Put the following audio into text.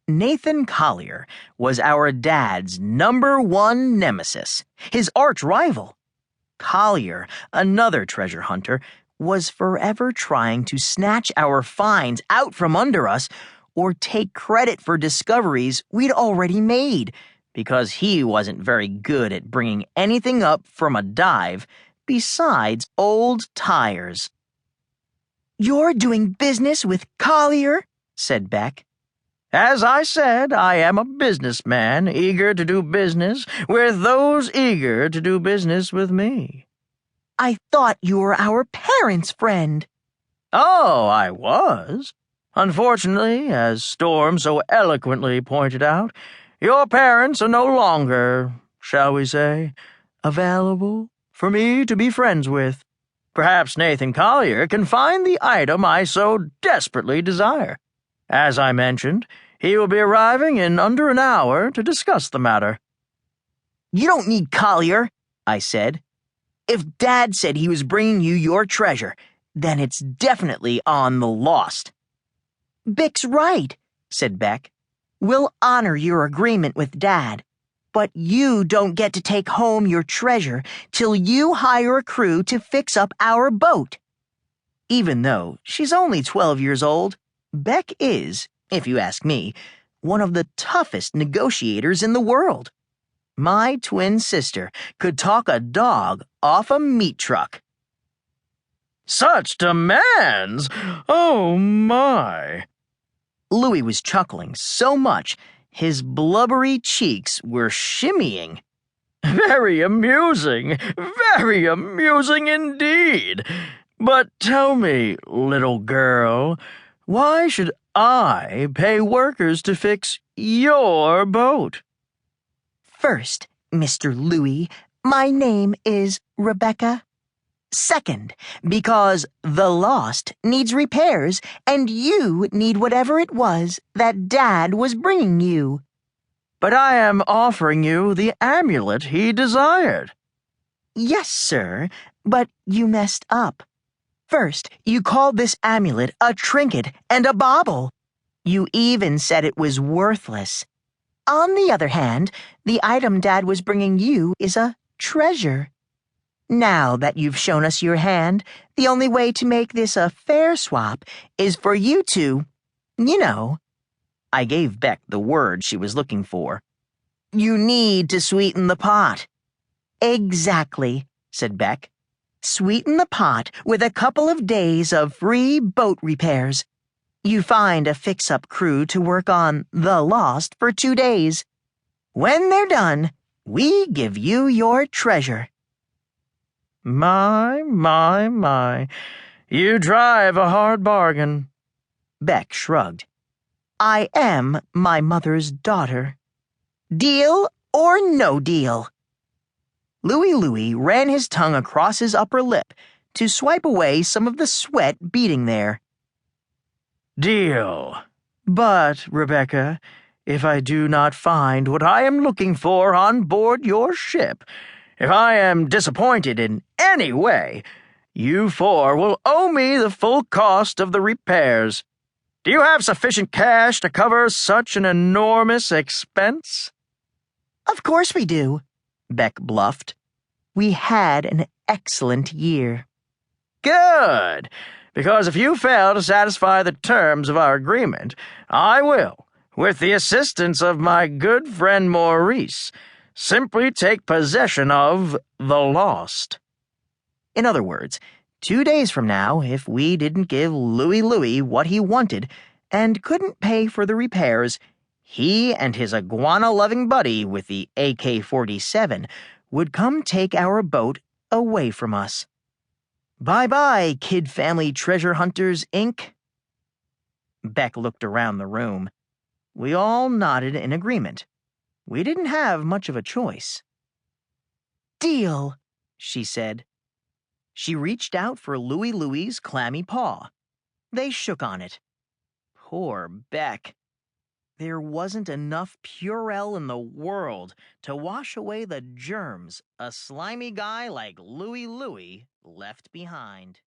Nathan Collier was our dad's #1 nemesis, his arch rival. Collier, another treasure hunter, was forever trying to snatch our finds out from under us or take credit for discoveries we'd already made, because he wasn't very good at bringing anything up from a dive besides old tires. "You're doing business with Collier?" said Beck. "As I said, I am a businessman, eager to do business with those eager to do business with me." "I thought you were our parents' friend." "Oh, I was. Unfortunately, as Storm so eloquently pointed out, your parents are no longer, shall we say, available for me to be friends with. Perhaps Nathan Collier can find the item I so desperately desire. As I mentioned, he will be arriving in under an hour to discuss the matter." "You don't need Collier," I said. "If Dad said he was bringing you your treasure, then it's definitely on the lost." "Beck's right," said Beck. "We'll honor your agreement with Dad, but you don't get to take home your treasure till you hire a crew to fix up our boat." Even though she's only 12 years old, Beck is, if you ask me, one of the toughest negotiators in the world. My twin sister could talk a dog off a meat truck. "Such demands! Oh, my!" Louis was chuckling so much his blubbery cheeks were shimmying. Very amusing indeed. But tell me, little girl, why should I pay workers to fix your boat?" "First, Mr. Louis, my name is Rebecca. Second, because the Lost needs repairs, and you need whatever it was that Dad was bringing you." "But I am offering you the amulet he desired." "Yes, sir, but you messed up. First, you called this amulet a trinket and a bauble. You even said it was worthless. On the other hand, the item Dad was bringing you is a treasure. Now that you've shown us your hand, the only way to make this a fair swap is for you to, I gave Beck the word she was looking for. "You need to sweeten the pot." "Exactly," said Beck. "Sweeten the pot with a couple of days of free boat repairs. You find a fix-up crew to work on The Lost for 2 days. When they're done, we give you your treasure." My. You drive a hard bargain." Beck shrugged. "I am my mother's daughter. Deal or no deal?" Louis ran his tongue across his upper lip to swipe away some of the sweat beading there. "Deal. But, Rebecca, if I do not find what I am looking for on board your ship, if I am disappointed in any way, you four will owe me the full cost of the repairs. Do you have sufficient cash to cover such an enormous expense?" "Of course we do," Beck bluffed. "We had an excellent year." "Good, because if you fail to satisfy the terms of our agreement, I will, with the assistance of my good friend Maurice, simply take possession of The Lost." In other words, 2 days from now, if we didn't give Louis what he wanted and couldn't pay for the repairs, he and his iguana-loving buddy with the AK-47 would come take our boat away from us. Bye-bye, Kid Family Treasure Hunters, Inc. Beck looked around the room. We all nodded in agreement. We didn't have much of a choice. "Deal," she said. She reached out for Louis's clammy paw. They shook on it. Poor Beck. There wasn't enough Purell in the world to wash away the germs a slimy guy like Louis left behind.